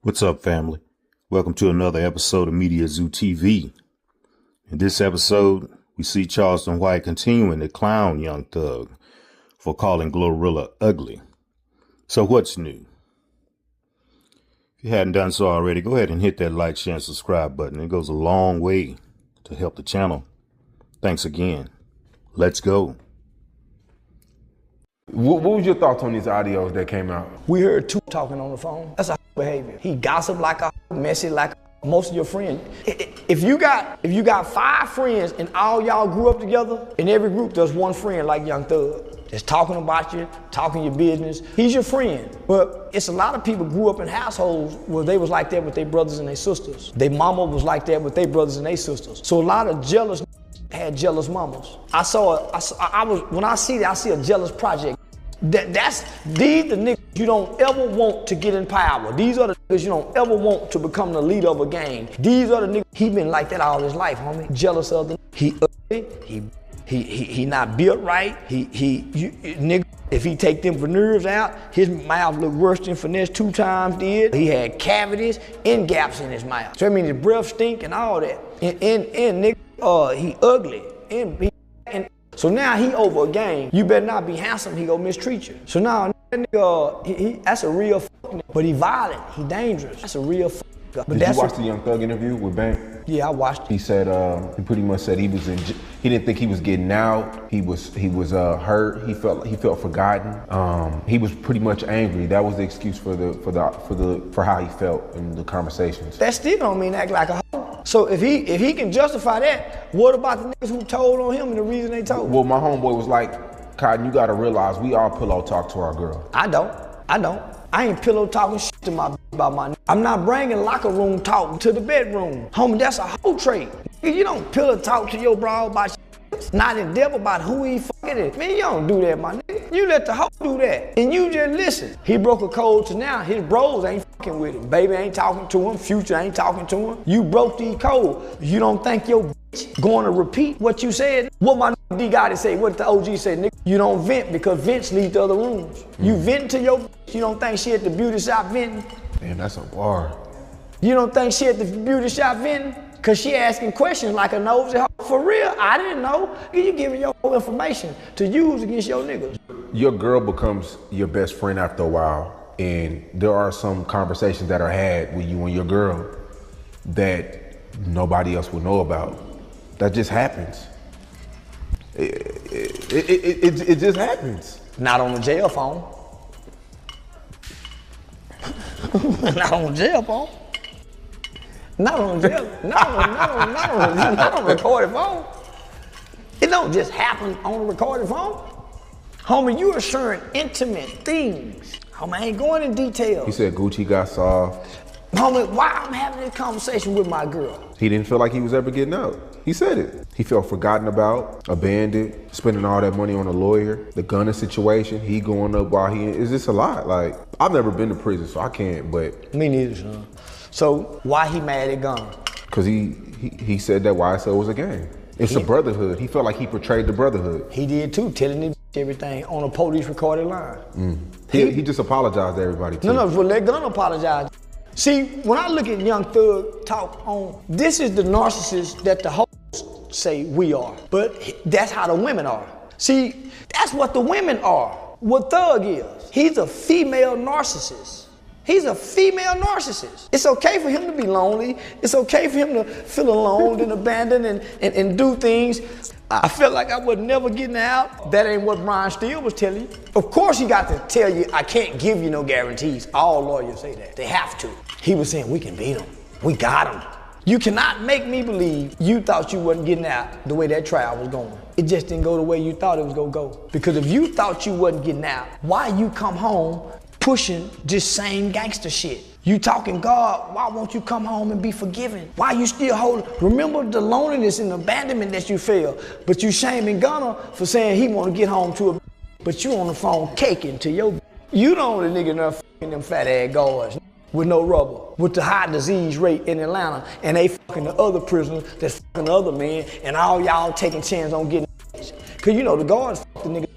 What's up, family? Welcome to another episode of Mediazewtv. In this episode, we see Charleston White continuing to clown Young Thug for calling Glorilla ugly. So what's new? If you hadn't done so already, go ahead and hit that like, share, and subscribe button. It goes a long way to help the channel. Thanks again. Let's go. What was your thoughts on these audios that came out? We heard two talking on the phone. That's a behavior. He gossip like a messy like most of your friends. If you got 5 friends and all y'all grew up together, in every group there's one friend like Young Thug that's talking about you, talking your business. He's your friend. But it's a lot of people grew up in households where they was like that with their brothers and their sisters. Their mama was like that with their brothers and their sisters. So a lot of jealous had jealous mamas. When I see that, I see a jealous project. These the niggas you don't ever want to get in power. These are the niggas you don't ever want to become the leader of a gang. These are the niggas, he been like that all his life, homie. Jealous of them. He ugly, he not built right. Nigga, if he take them veneers out, his mouth look worse than Finesse 2 times did. He had cavities and gaps in his mouth. So I mean his breath stink and all that. And nigga, he ugly. So now he over a game. You better not be handsome, he gonna mistreat you. So now that nigga, that's a real nigga. But he violent, he dangerous. That's a real nigga. Did you watch the Young Thug interview with Bank? Yeah, I watched it. He said, he pretty much said he didn't think he was getting out. He was hurt. He felt forgotten. He was pretty much angry. That was the excuse for how he felt in the conversations. That still don't mean act like a hoe. So if he can justify that, what about the niggas who told on him and the reason they told? Well, my homeboy was like, Cotton, you gotta realize we all pillow talk to our girl. I don't. I ain't pillow talking shit to my about my. I'm not bringing locker room talk to the bedroom. Homie, that's a whole trait. You don't pillow talk to your bro about shit. Not in depth about who he fucking is. Man, you don't do that, my nigga. You let the hoe do that. And you just listen. He broke a code to now. His bros ain't fucking with him. Baby ain't talking to him. Future ain't talking to him. You broke these codes. You don't think your bitch going to repeat what you said? What my D Gotti say? What the OG said, nigga? You don't vent because vents lead to other rooms. You vent to your bitch. You don't think she at the beauty shop venting? Damn, that's a bar. You don't think she at the beauty shop venting? Cause she asking questions like a nosy hoe. For real, I didn't know. You giving your whole information to use against your niggas. Your girl becomes your best friend after a while, and there are some conversations that are had with you and your girl that nobody else will know about. That just happens. It just happens. Not on the jail phone. Not on the jail phone. Not on jail. Not on recorded phone. It don't just happen on a recorded phone. Homie, you are sharing intimate things. Homie, I ain't going in detail. He said Gucci got soft. Homie, why I'm having this conversation with my girl? He didn't feel like he was ever getting out. He said it. He felt forgotten about, abandoned, spending all that money on a lawyer, the gunning situation, he going up while it's just a lot. Like, I've never been to prison, so I can't, but. Me neither, son. So why he mad at Gunna? Cause he said that YSL was a gang. It's a brotherhood. He felt like he portrayed the brotherhood. He did too, telling him everything on a police recorded line. He just apologized to everybody too. No, well, let Gunna apologize. See, when I look at Young Thug talk on, this is the narcissist that the hoes say we are, but that's how the women are. See, that's what the women are. What Thug is, he's a female narcissist. He's a female narcissist. It's okay for him to be lonely. It's okay for him to feel alone and abandoned and do things. I felt like I was never getting out. That ain't what Brian Steele was telling you. Of course he got to tell you, I can't give you no guarantees. All lawyers say that. They have to. He was saying, we can beat him. We got him. You cannot make me believe you thought you wasn't getting out the way that trial was going. It just didn't go the way you thought it was gonna go. Because if you thought you wasn't getting out, why you come home pushing this same gangster shit? You talking God, why won't you come home and be forgiven? Why you still holding? Remember the loneliness and abandonment that you feel, but you shaming Gunna for saying he want to get home to a but you on the phone caking to your You the only nigga in there fucking them fat ass guards with no rubber, with the high disease rate in Atlanta, and they fucking the other prisoners that's fucking the other men, and all y'all taking chance on getting cause you know the guards fuck the nigga.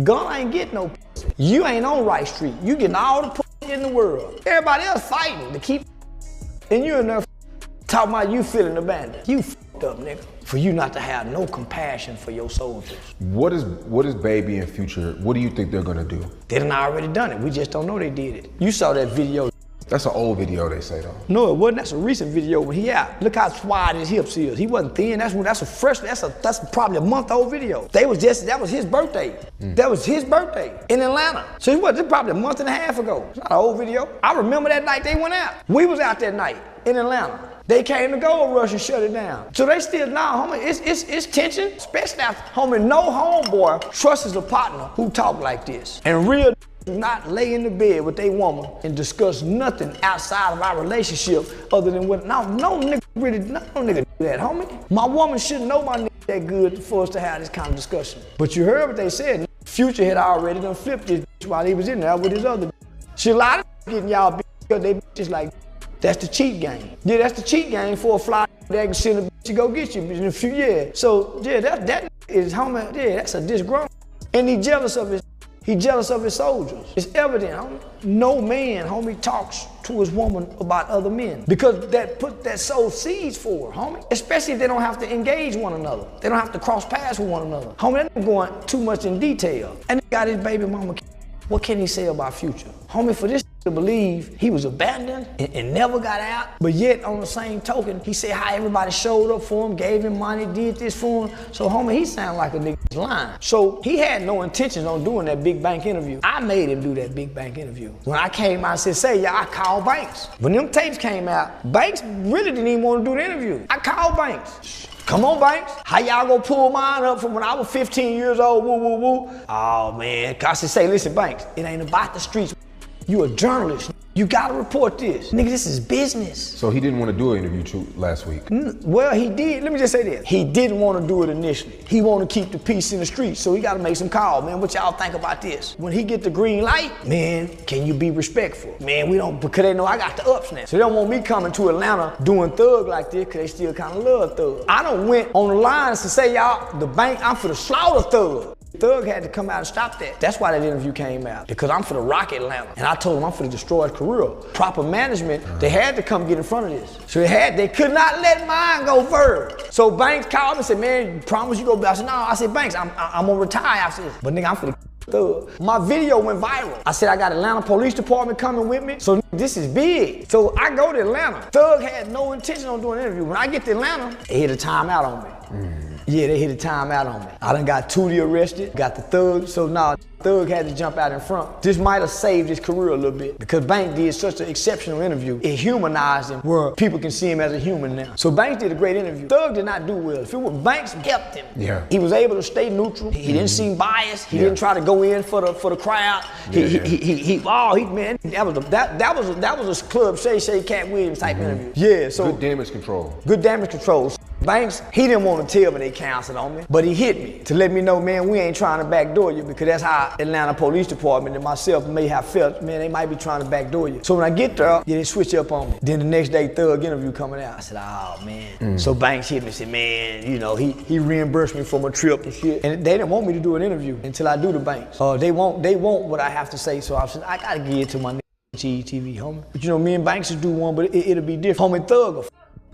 Gunna ain't getting no pussy. You ain't on Rice Street. You getting all the pussy in the world. Everybody else fighting to keep, and you in there talking about you feeling abandoned. You fucked up, nigga. For you not to have no compassion for your soldiers. What is Baby and Future, what do you think they're gonna do? They done already done it. We just don't know they did it. You saw that video. That's an old video, they say though. No, it wasn't. That's a recent video when he out. Look how wide his hips is. He wasn't thin. That's probably a month old video. That was his birthday. That was his birthday in Atlanta. So it was probably a month and a half ago. It's not an old video. I remember that night they went out. We was out that night in Atlanta. They came to Gold Rush and shut it down. So they still, homie, it's tension, especially after, homie, no homeboy trusts a partner who talk like this. And real do not lay in the bed with a woman and discuss nothing outside of our relationship other than what, no nigga do that, homie. My woman shouldn't know my nigga that good for us to have this kind of discussion. But you heard what they said. Future had already done flipped this while he was in there with his other. She a lot of getting y'all because they bitches like, that's the cheat game. Yeah, that's the cheat game for a fly that can send a bitch to go get you in a few years. So yeah, that is homie, yeah, that's a disgruntled. And he jealous of his soldiers. It's evident, homie. No man, homie, talks to his woman about other men because that sows seeds for her, homie. Especially if they don't have to engage one another. They don't have to cross paths with one another. Homie, they're going too much in detail. And he got his baby mama. What can he say about Future? Homie, for this to believe he was abandoned and never got out, but yet on the same token, he said how everybody showed up for him, gave him money, did this for him. So homie, he sounded like a nigga lying. So he had no intentions on doing that big bank interview. I made him do that big bank interview. When I came out and said, yeah, I called Banks. When them tapes came out, Banks really didn't even want to do the interview. I called Banks. Come on, Banks. How y'all gonna pull mine up from when I was 15 years old, woo, woo, woo? Oh man, I said, say, listen, Banks, it ain't about the streets. You a journalist. You gotta report this. Nigga, this is business. So he didn't want to do an interview last week? Well, he did. Let me just say this. He didn't want to do it initially. He want to keep the peace in the streets, so he gotta make some calls. Man, what y'all think about this? When he get the green light, man, can you be respectful? Man, we don't, because they know I got the ups now. So they don't want me coming to Atlanta doing thug like this, because they still kind of love thug. I done went on the lines to say, y'all, the bank, I'm for the slaughter thug. Thug had to come out and stop that. That's why that interview came out, because I'm for the rock Atlanta. And I told him I'm for the destroy his career. Proper management, they had to come get in front of this. So they could not let mine go further. So Banks called me and said, man, you promise you go back? I said, no, I said, Banks, I'm gonna retire after this. But nigga, I'm for the thug. My video went viral. I said, I got Atlanta Police Department coming with me. So this is big. So I go to Atlanta. Thug had no intention on doing an interview. When I get to Atlanta, they hit a timeout on me. Yeah, they hit a timeout on me. I done got Tootie arrested, got the Thug, so now Thug had to jump out in front. This might have saved his career a little bit because Banks did such an exceptional interview. It humanized him where people can see him as a human now. So Banks did a great interview. Thug did not do well. If it was Banks helped him. Yeah. He was able to stay neutral. He didn't seem biased. He didn't try to go in for the crowd. Man, that was a Club Shay Cat Williams type interview. Yeah, so good damage control. Good damage control. Banks, he didn't want to tell me they canceled on me, but he hit me to let me know, man, we ain't trying to backdoor you, because that's how Atlanta Police Department and myself may have felt, man, they might be trying to backdoor you. So when I get there, they switch up on me. Then the next day, Thug interview coming out. I said, oh, man. So Banks hit me and said, man, you know, he reimbursed me for my trip and shit. And they didn't want me to do an interview until I do the Banks. They want what I have to say, so I said, I gotta give it to my TV, homie. But you know, me and Banks will do one, but it'll be different. Homie, Thug.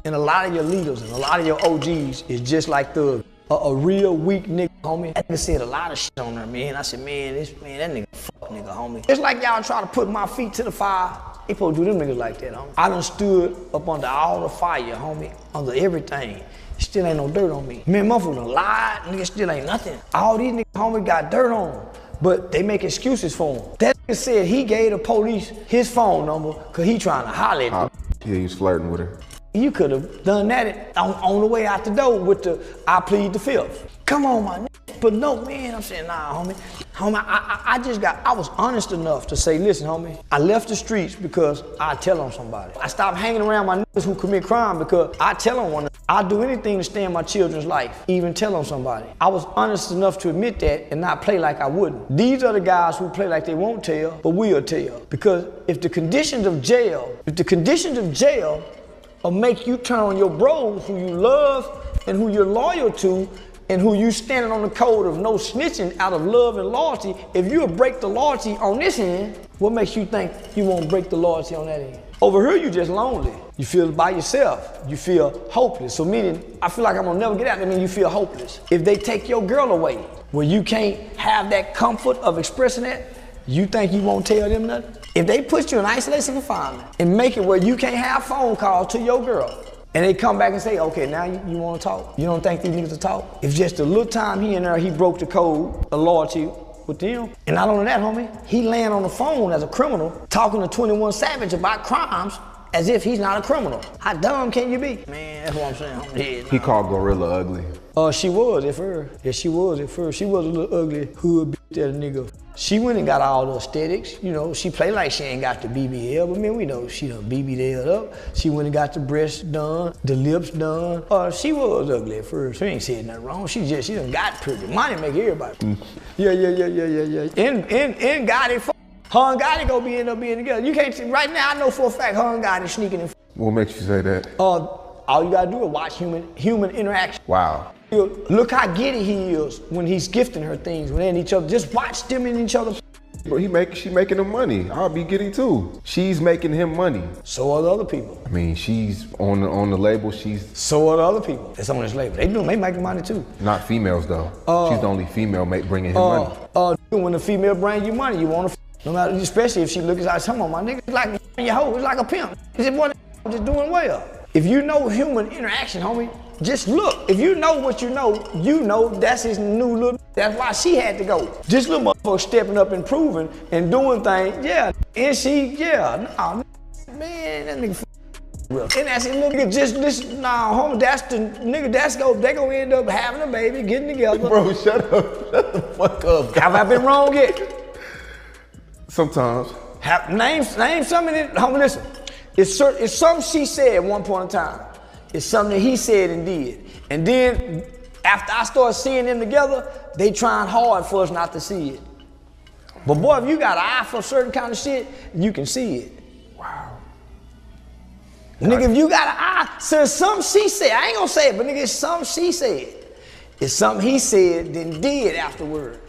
And a lot of your leaders and a lot of your OGs is just like Thug. A real weak nigga, homie. That nigga said a lot of shit on there, man. I said, man, that nigga fuck nigga, homie. It's like y'all try to put my feet to the fire. They supposed to do them niggas like that, homie. I done stood up under all the fire, homie, under everything. Still ain't no dirt on me. Man, motherfucker done lied, nigga, still ain't nothing. All these niggas, homie, got dirt on them, but they make excuses for him. That nigga said he gave the police his phone number because he trying to holler at them. Yeah, he was flirting with her. You could have done that on the way out the door with the I plead the fifth. Come on, my nigga. But no, man, I'm saying, nah, homie. Homie, I was honest enough to say, listen, homie, I left the streets because I tell on somebody. I stopped hanging around my niggas who commit crime because I tell on one. I'd do anything to stay in my children's life, even tell on somebody. I was honest enough to admit that and not play like I wouldn't. These are the guys who play like they won't tell, but will tell. Because if the conditions of jail will make you turn on your bros who you love and who you're loyal to and who you standing on the code of no snitching out of love and loyalty, if you'll break the loyalty on this end, what makes you think you won't break the loyalty on that end? Over here, you just lonely. You feel by yourself. You feel hopeless. So meaning, I feel like I'm gonna never get out. That means you feel hopeless. If they take your girl away, where you can't have that comfort of expressing that, you think you won't tell them nothing? If they put you in isolation confinement and make it where you can't have phone calls to your girl, and they come back and say, okay, now you wanna talk? You don't think these niggas will talk? If just a little time he in there, he broke the code of loyalty with them. And not only that, homie, he laying on the phone as a criminal, talking to 21 Savage about crimes as if he's not a criminal. How dumb can you be? Man, that's what I'm saying, homie. He called Glorilla ugly. She was at first. Yeah, she was at first. She was a little ugly hood bitch, that nigga. She went and got all the aesthetics. You know, she play like she ain't got the BBL, but man, we know she done BBL'd up. She went and got the breasts done, the lips done. She was ugly at first. She ain't said nothing wrong. She done got pretty. Money make everybody. Yeah. And Gotti, her and Gotti gonna end up being together. You can't see, right now I know for a fact her and Gotti sneaking in. What makes you say that? All you gotta do is watch human interaction. Wow. Look how giddy he is when he's gifting her things, when they're in each other. Just watch them in each other. Bro, she making him money. I'll be giddy too. She's making him money. So are the other people. I mean, she's on the label. So are the other people that's on this label. They making money too. Not females though. She's the only female bringing him money. When the female brings you money, you want to. No matter, especially if she looks like, come on, my nigga, it's like your hoe. It's like a pimp. It's just doing well. If you know human interaction, homie, just look. If you know what you know that's his new little. That's why she had to go. This little motherfucker stepping up, improving, and doing things. Yeah, and nah, man, that nigga. And that's it, nigga. Just listen, nah, homie. That's the nigga. They gonna end up having a baby, getting together. Bro, shut the fuck up. Have I been wrong yet? Sometimes. Name something. Homie, listen. It's something she said at one point in time. It's something that he said and did. And then after I started seeing them together, they trying hard for us not to see it. But boy, if you got an eye for certain kind of shit, you can see it. Wow. Nigga, if you got an eye, so it's something she said. I ain't gonna say it, but nigga, it's something she said. It's something he said then did afterwards.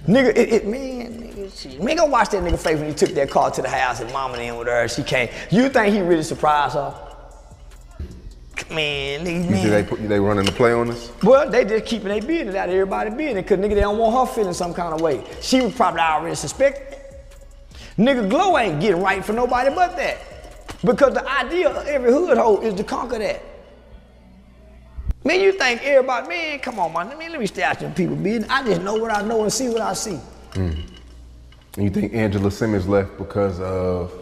Nigga, man, go watch that nigga face when he took that car to the house and mama in with her, she came. You think he really surprised her? Man, nigga, man. You think they running the play on us? Well, they just keeping their business out of everybody's business, cause nigga, they don't want her feeling some kind of way. She was probably already suspected. Nigga, Glow ain't getting right for nobody but that. Because the idea of every hood hoe is to conquer that. Man, you think everybody, man, come on, man, let me stay out them people business. I just know what I know and see what I see. And you think Angela Simmons left because of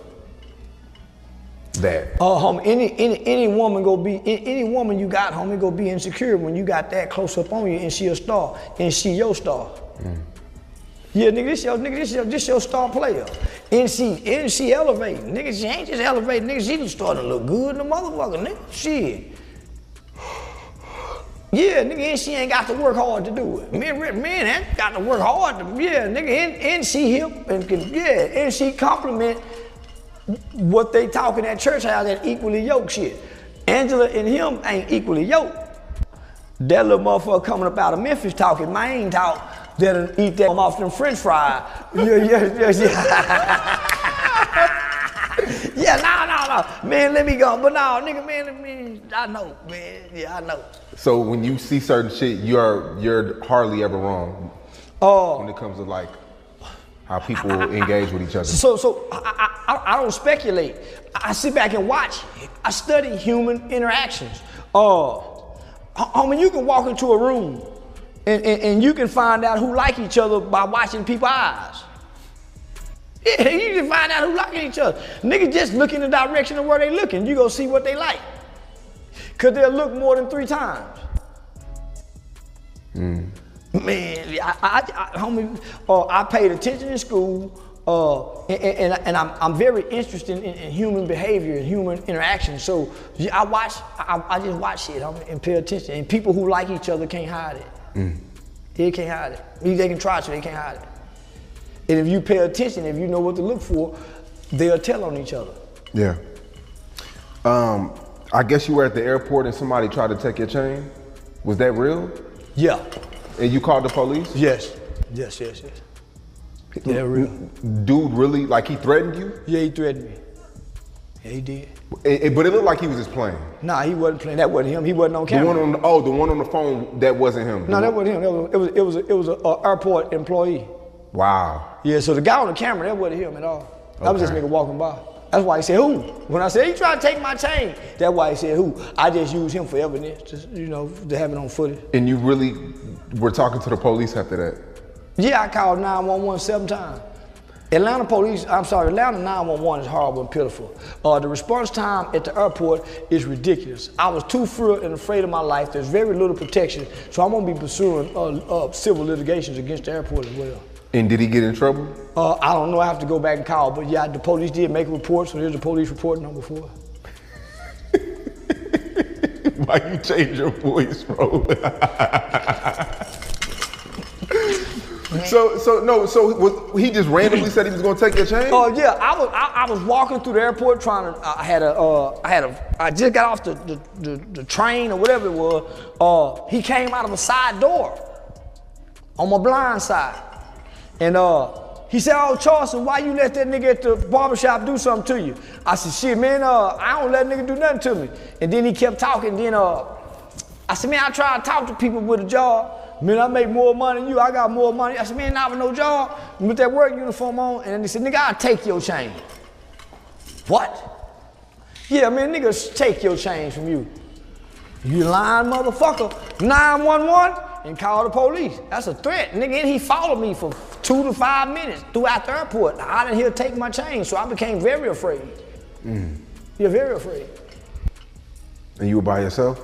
that? Homie, any woman any woman you got, homie, go be insecure when you got that close up on you and she a star, and she your star. Yeah, nigga, this your star player. And she elevating. Nigga, she ain't just elevating, nigga, she just starting to look good in the motherfucker, nigga. Shit. Yeah, nigga, and she ain't got to work hard to do it. Man ain't got to work hard to, yeah, nigga, and she hip and and she compliment what they talking at church house, that equally yoked shit. Angela and him ain't equally yoked. That little motherfucker coming up out of Memphis talking main talk, that'll eat that off them french fries. Yeah, no. Man, let me go. But no, nigga, man, I know, man. Yeah, I know. So when you see certain shit, you're hardly ever wrong when it comes to like how people engage with each other. So I don't speculate. I sit back and watch. I study human interactions. I mean, you can walk into a room and you can find out who like each other by watching people's eyes. Yeah, you can find out who liking each other. Niggas just look in the direction of where they looking. You go see what they like. Cause they'll look more than 3 times. Man, homie, I paid attention in school, and I'm very interested in human behavior and human interaction. So I just watch shit, homie, and pay attention. And people who like each other can't hide it. They can't hide it. They can try to, they can't hide it. And if you pay attention, if you know what to look for, they'll tell on each other. Yeah. I guess you were at the airport and somebody tried to take your chain? Was that real? Yeah. And you called the police? Yes. Yes. Yeah, real. Dude really, like he threatened you? Yeah, he threatened me. Yeah, he did. But it looked like he was just playing. Nah, he wasn't playing. That wasn't him. He wasn't on camera. The one on the phone, that wasn't him. No, that wasn't him. It was an airport employee. Wow. Yeah, so the guy on the camera, that wasn't him at all. That was this nigga walking by. That's why he said, who? When I said, he tried to take my chain, that's why he said, who? I just used him for evidence, just, to have it on footage. And you really were talking to the police after that? Yeah, I called 911 7 times. Atlanta 911 is horrible and pitiful. The response time at the airport is ridiculous. I was too feared and afraid of my life. There's very little protection, so I'm gonna be pursuing civil litigations against the airport as well. And did he get in trouble? I don't know, I have to go back and call, but yeah, the police did make a report, so here's the police report number 4. Why you change your voice, bro? So he just randomly said he was gonna take your chain? Oh yeah, I was walking through the airport trying to. I just got off the train or whatever it was. He came out of a side door on my blind side, and he said, "Oh, Charleston, why you let that nigga at the barbershop do something to you?" I said, "Shit, man, I don't let nigga do nothing to me." And then he kept talking. Then I said, "Man, I try to talk to people with a job. Man, I make more money than you. I got more money." I said, "Man, not with no job, with that work uniform on." And then he said, "Nigga, I'll take your chain." What? Yeah, man, niggas take your chain from you. You lying motherfucker. 911 and call the police. That's a threat. Nigga, and he followed me for 2 to 5 minutes throughout the airport. I didn't hear take my chain, so I became very afraid. Yeah, very afraid. And you were by yourself?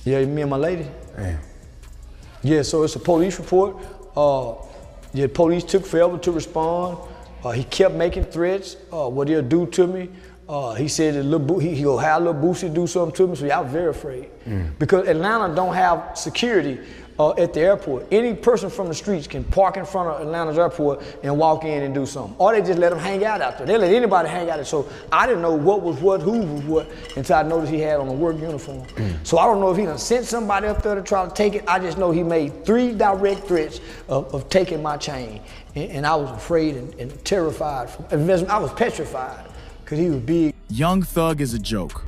Yeah, me and my lady. Damn. Yeah, so it's a police report. The police took forever to respond. He kept making threats, what he'll do to me. He said that he'll have Lil Boosie do something to me, so yeah, I was very afraid. Because Atlanta don't have security at the airport. Any person from the streets can park in front of Atlanta's airport and walk in and do something. Or they just let them hang out there. They let anybody hang out there. So I didn't know what was what, who was what, until I noticed he had on a work uniform. So I don't know if he done sent somebody up there to try to take it. I just know he made 3 direct threats of taking my chain. And I was afraid and terrified. I was petrified, because he was big. Young Thug is a joke.